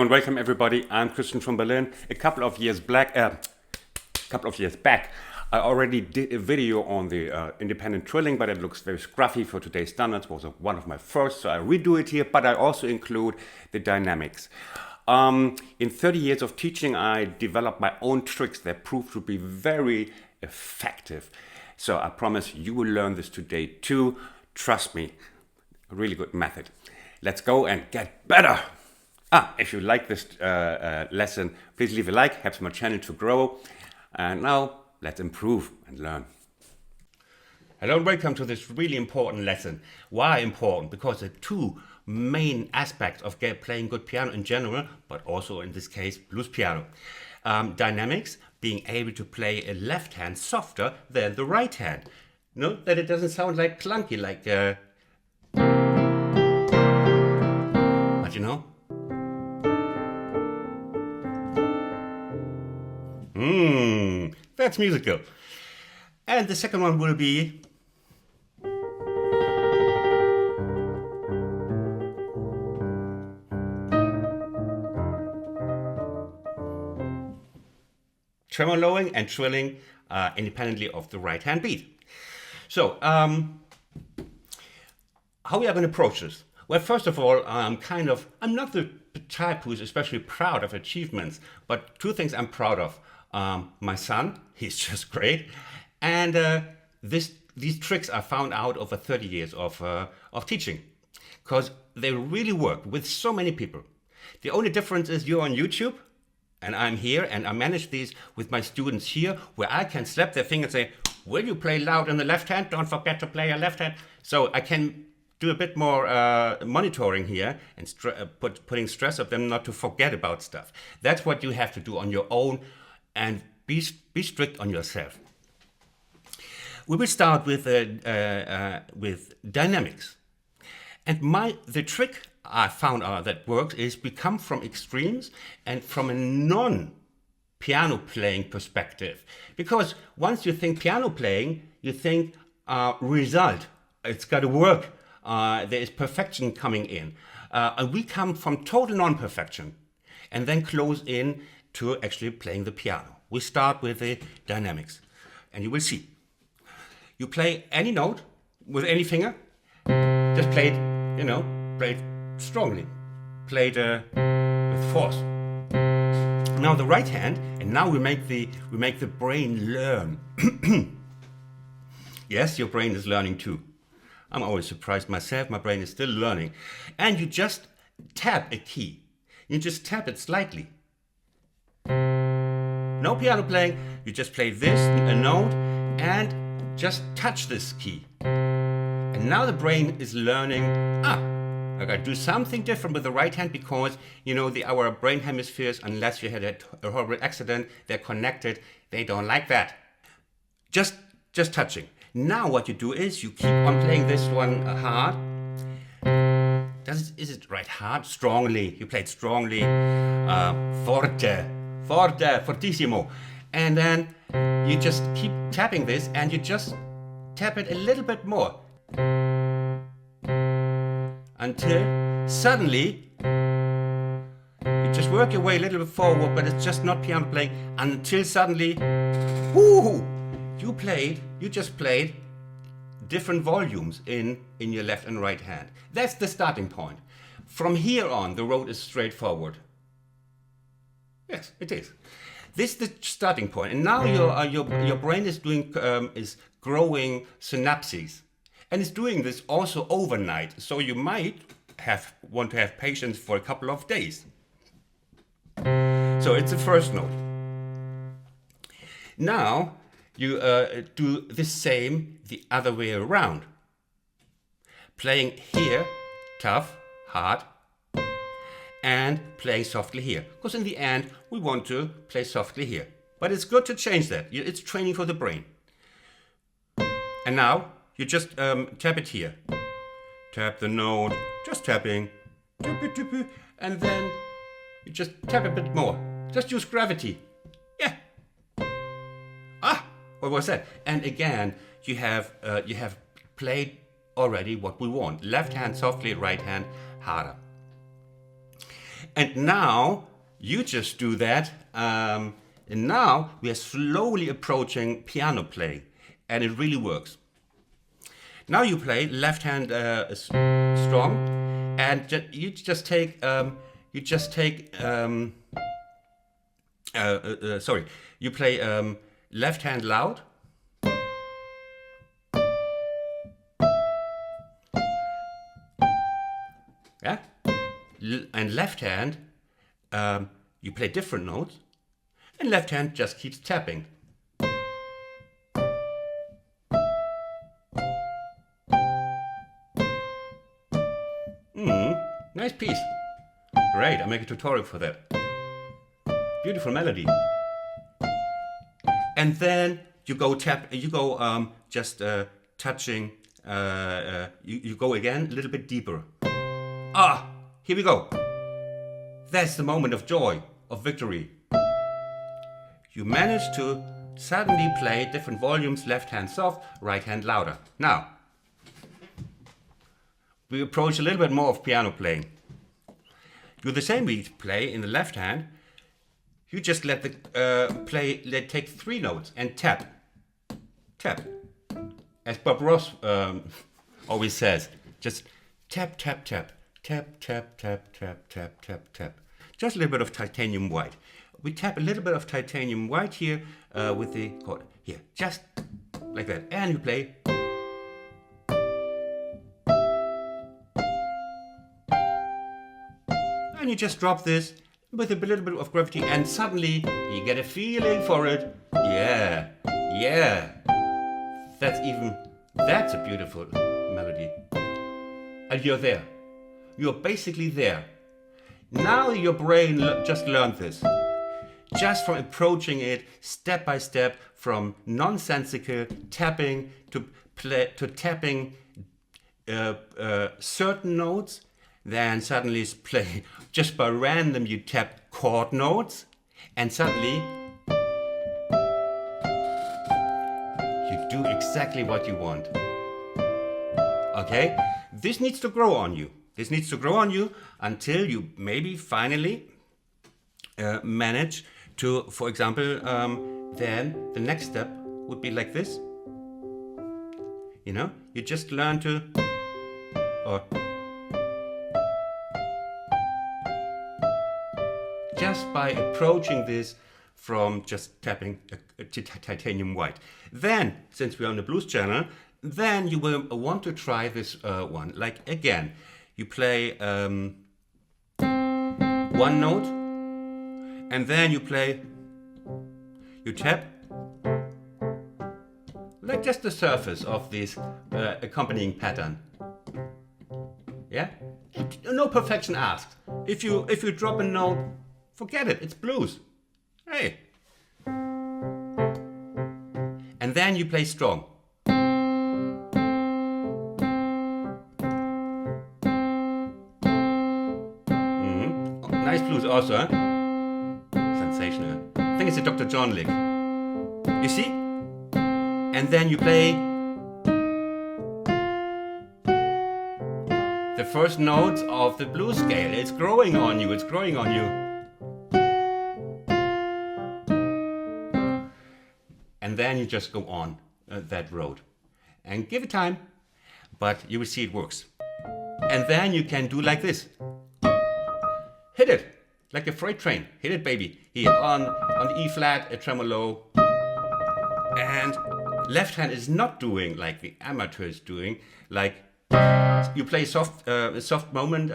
and welcome everybody. I'm Christian from Berlin. A couple of years back, I already did a video on the independent trilling, but it looks very scruffy for today's standards. It was one of my first, so I redo it here, but I also include the dynamics. In 30 years of teaching, I developed my own tricks that proved to be very effective. So I promise you will learn this today too. Trust me, a really good method. Let's go and get better. If you like this lesson, please leave a like, helps my channel to grow. And now let's improve and learn. Hello and welcome to this really important lesson. Why important? Because there are two main aspects of playing good piano in general, but also in this case, blues piano. Dynamics, being able to play a left hand softer than the right hand. Note that it doesn't sound like clunky, like but you know? That's musical. And the second one will be tremoloing and trilling independently of the right hand beat. So, how we are going to approach this? Well, first of all, I'm not the type who's especially proud of achievements, but two things I'm proud of. My son, he's just great, and these tricks I found out over 30 years of teaching, because they really work with so many people. The only difference is you're on YouTube, and I'm here, and I manage these with my students here, where I can slap their finger and say, will you play loud in the left hand? Don't forget to play your left hand. So I can do a bit more monitoring here and putting stress on them not to forget about stuff. That's what you have to do on your own, and be strict on yourself. We will start with dynamics. And the trick I found out that works is we come from extremes and from a non-piano playing perspective. Because once you think piano playing, you think result. It's got to work. There is perfection coming in. And we come from total non-perfection and then close in to actually playing the piano. We start with the dynamics. And you will see. You play any note with any finger. Just play it, play it strongly. Play it with force. Now the right hand, and now we make the brain learn. Yes, your brain is learning too. I'm always surprised myself, my brain is still learning. And you just tap a key. You just tap it slightly. No piano playing, you just play this, a note, and just touch this key. And now the brain is learning, I gotta do something different with the right hand because, our brain hemispheres, unless you had a horrible accident, they're connected, they don't like that. Just touching. Now what you do is you keep on playing this one hard. Is it right hard? Strongly. You play it strongly. Fortissimo. And then you just keep tapping this and you just tap it a little bit more. Until suddenly you just work your way a little bit forward, but it's just not piano playing. Until suddenly, you just played different volumes in your left and right hand. That's the starting point. From here on, the road is straightforward. Yes, it is. This is the starting point, and now your brain is growing synapses, and it's doing this also overnight. So you might want to have patience for a couple of days. So it's the first note. Now you do the same the other way around. Playing here, tough, hard, and playing softly here. Because in the end, we want to play softly here. But it's good to change that. It's training for the brain. And now, you just tap it here. Tap the note, just tapping. And then you just tap a bit more. Just use gravity. Yeah. What was that? And again, you have played already what we want. Left hand softly, right hand harder. And now you just do that. And now we are slowly approaching piano playing, and it really works. Now you play left hand strong, and you just take you play left hand loud. Yeah, and left hand you play different notes, and left hand just keeps tapping. Nice piece. Great, I'll make a tutorial for that. Beautiful melody. And then you go touching, you go again a little bit deeper. Here we go. That's the moment of joy, of victory. You manage to suddenly play different volumes, left hand soft, right hand louder. Now, we approach a little bit more of piano playing. Do the same we play in the left hand. You just let take 3 notes and tap. Tap. As Bob Ross always says, just tap, tap, tap. Tap, tap, tap, tap, tap, tap, tap. Just a little bit of titanium white. We tap a little bit of titanium white here with the chord. Here, just like that. And you play. And you just drop this with a little bit of gravity, and suddenly you get a feeling for it. Yeah, yeah. That's a beautiful melody. And you're there. You're basically there. Now your brain just learned this. Just from approaching it step by step, from nonsensical tapping to tapping certain notes, then suddenly play just by random. You tap chord notes, and suddenly you do exactly what you want. Okay? This needs to grow on you. This needs to grow on you until you maybe finally manage to, for example, then the next step would be like this. You know, you just learn to, or just by approaching this from just tapping titanium white. Then, since we're on the blues channel, then you will want to try this one. Like again, you play one note, and then you tap, like just the surface of this accompanying pattern. Yeah? No perfection asked. If you drop a note, forget it, it's blues. Hey. And then you play strong. Nice blues also, huh? Sensational. I think it's a Dr. John lick. You see? And then you play the first notes of the blues scale. It's growing on you, it's growing on you. And then you just go on that road. And give it time, but you will see it works. And then you can do like this. Hit it, like a freight train. Hit it, baby. Here on the E flat, a tremolo. And left hand is not doing like the amateur is doing. Like you play soft moment,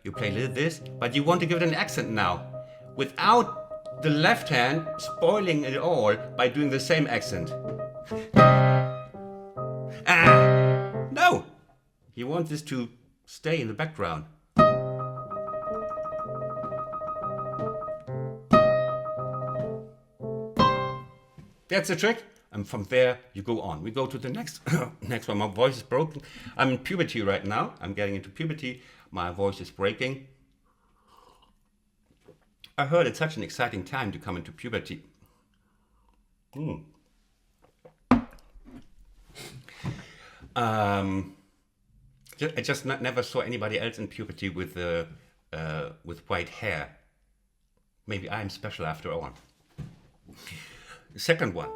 you play this, but you want to give it an accent now, without the left hand spoiling it all by doing the same accent. No, you want this to stay in the background. That's the trick. And from there, you go on. We go to the next one. My voice is broken. I'm in puberty right now. I'm getting into puberty. My voice is breaking. I heard it's such an exciting time to come into puberty. I just never saw anybody else in puberty with with white hair. Maybe I'm special after all. The second one.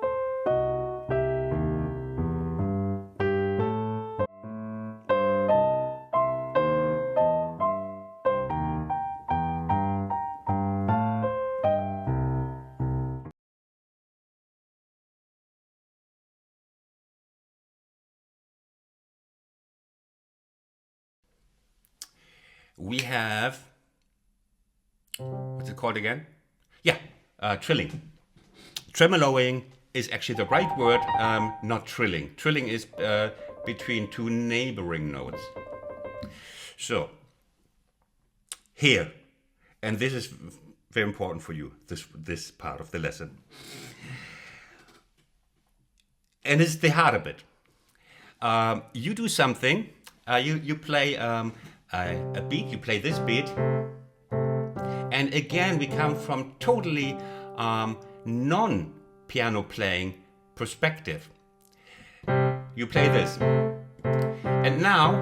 We have, what's it called again? Yeah, trilling. Tremoloing is actually the right word, not trilling. Trilling is between two neighboring notes. So, here, and this is very important for you, this part of the lesson. And it's the harder bit. You do something, you play a beat, you play this beat, and again we come from totally non-piano playing perspective. You play this, and now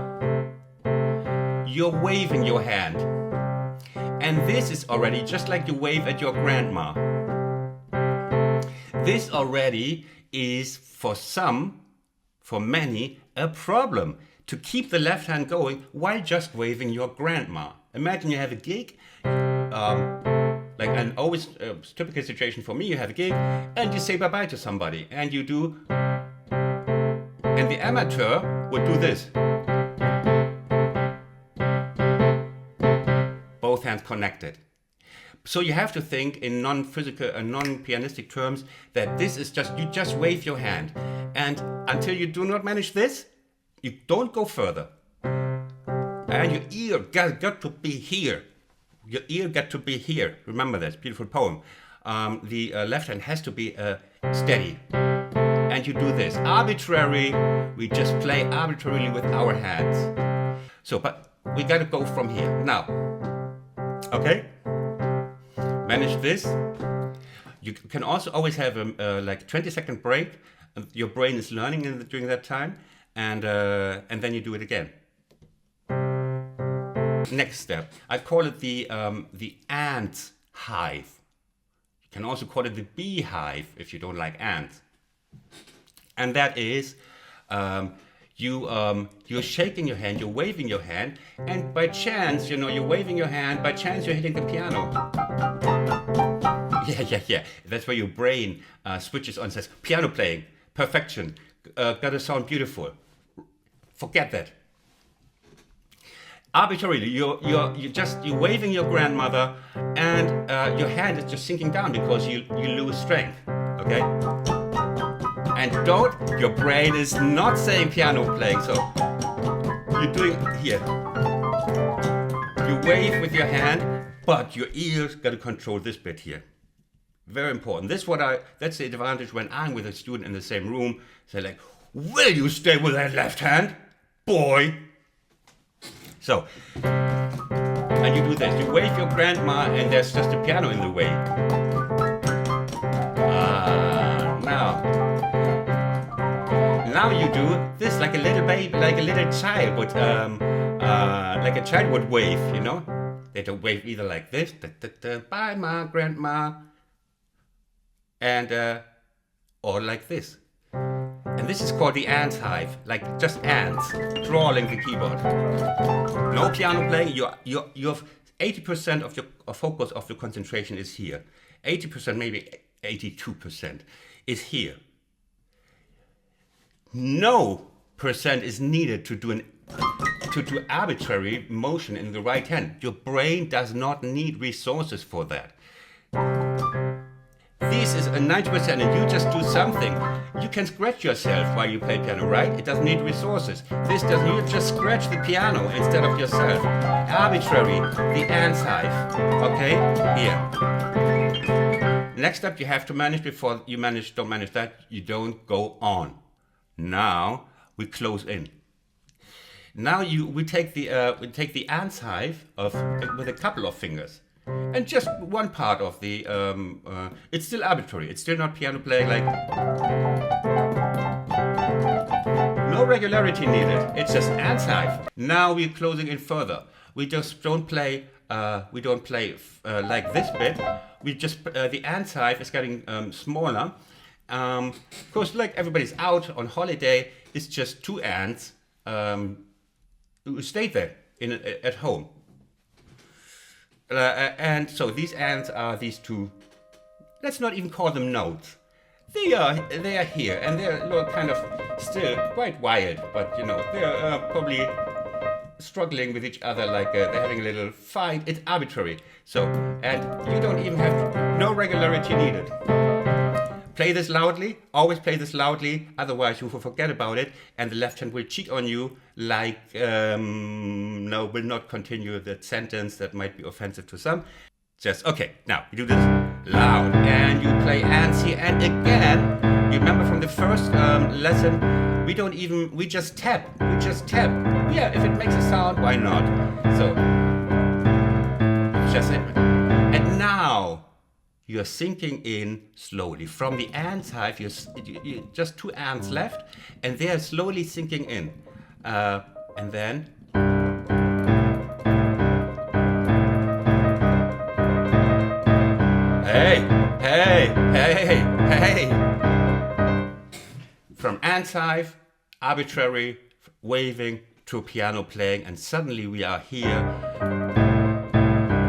you're waving your hand, and this is already just like you wave at your grandma. This already is for many, a problem. To keep the left hand going while just waving your grandma. Imagine you have a gig, like an always typical situation for me, you have a gig and you say bye-bye to somebody and you do, and the amateur would do this. Both hands connected. So you have to think in non-physical and non-pianistic terms that this is just, you just wave your hand, and until you do not manage this, you don't go further. And your ear got to be here. Your ear got to be here. Remember this beautiful poem. The left hand has to be steady. And you do this. Arbitrary, we just play arbitrarily with our hands. So, but we got to go from here. Now, okay? Manage this. You can also always have a like 20-second break. Your brain is learning during that time. And then you do it again. Next step, I call it the ant hive. You can also call it the beehive if you don't like ants. And that is, you're shaking your hand, you're waving your hand, and by chance, you're waving your hand. By chance, you're hitting the piano. Yeah. That's where your brain switches on, says piano playing, perfection, gotta sound beautiful. Forget that. Arbitrarily, you're waving your grandmother, and your hand is just sinking down because you lose strength. Okay? And your brain is not saying piano playing, so you're doing here. You wave with your hand, but your ears got to control this bit here. Very important. That's the advantage when I'm with a student in the same room. Say like, will you stay with that left hand? Boy. So, and you do this. You wave your grandma and there's just a piano in the way. Now you do this like a little baby, like a little child would, like a child would wave, They don't wave either like this, bye ma, grandma, and, or like this. And this is called the ant hive, like just ants crawling the keyboard. No piano playing, you have 80% of your focus of your concentration is here. 80%, maybe 82% is here. No percent is needed to do arbitrary motion in the right hand. Your brain does not need resources for that. This is a 90% and you just do something. You can scratch yourself while you play piano, right? It doesn't need resources. This doesn't, you just scratch the piano instead of yourself. Arbitrary, the ant hive. Okay? Here. Next up, you have to manage before you don't manage that, you don't go on. Now, we close in. Now we take the ant hive with a couple of fingers. And just one part of the, it's still arbitrary. It's still not piano playing like, no regularity needed. It's just ant hive. Now we're closing in further. We just don't play we don't play like this bit. We just the ant hive is getting smaller. Of course, like everybody's out on holiday, it's just 2 ants who stayed there at home. And so these ants are these 2. Let's not even call them nodes. They are here, and they're kind of still quite wild, but you know they're probably struggling with each other, like they're having a little fight. It's arbitrary. So, and you don't even have no regularity needed. Play this loudly. Always play this loudly. Otherwise, you will forget about it, and the left hand will cheat on you. Like no, will not continue that sentence that might be offensive to some. Just okay. Now you do this loud, and you play ants here. And again, you remember from the first lesson, we just tap. We just tap. Yeah, if it makes a sound, why not? So it's just it. And now you're sinking in slowly from the ants hive. You just 2 ants left, and they are slowly sinking in, and then. Hey! From ant hive, arbitrary, waving to piano playing, and suddenly we are here.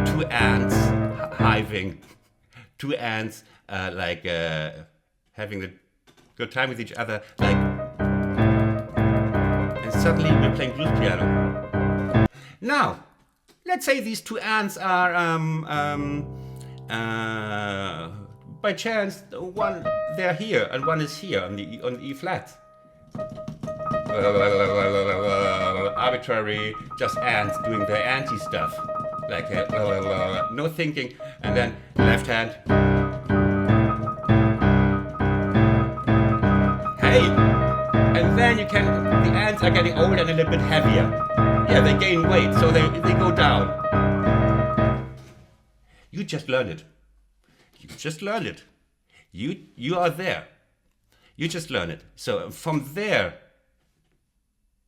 2 ants hiving, 2 ants like having a good time with each other, like, and suddenly we're playing blues piano. Now, let's say these 2 ants are by chance, one they're here and one is here on the E flat. Arbitrary, just ants doing their anti stuff, like no thinking, and then left hand. Hey, and then the ants are getting older and a little bit heavier. Yeah, they gain weight, so they go down. You just learned it. You just learned it. You are there. You just learn it. So from there,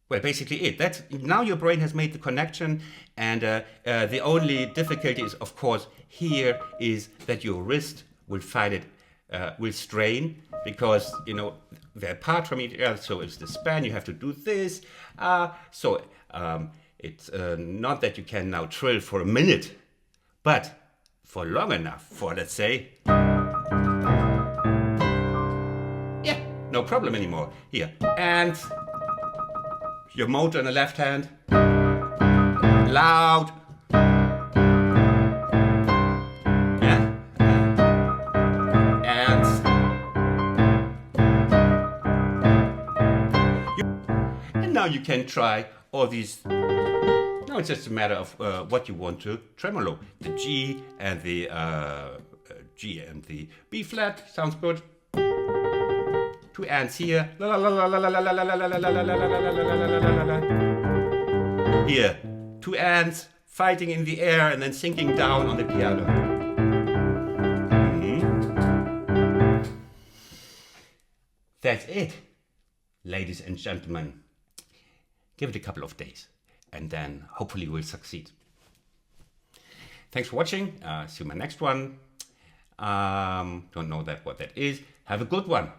well, basically that's now your brain has made the connection, and the only difficulty is, of course, here is that your wrist will find it, will strain, because you know they're apart from each other. So it's the span. You have to do this. So it's not that you can now trill for a minute, but for long enough, for let's say, yeah, no problem anymore. Here, and your motor on the left hand, loud, yeah, and now you can try all these. Now it's just a matter of what you want to tremolo. The G and the B flat sounds good. 2 ants here. Here, 2 ants fighting in the air and then sinking down on the piano. That's it, ladies and gentlemen. Give it a couple of days, and then hopefully we'll succeed. Thanks for watching. See you in my next one. Don't know what that is. Have a good one.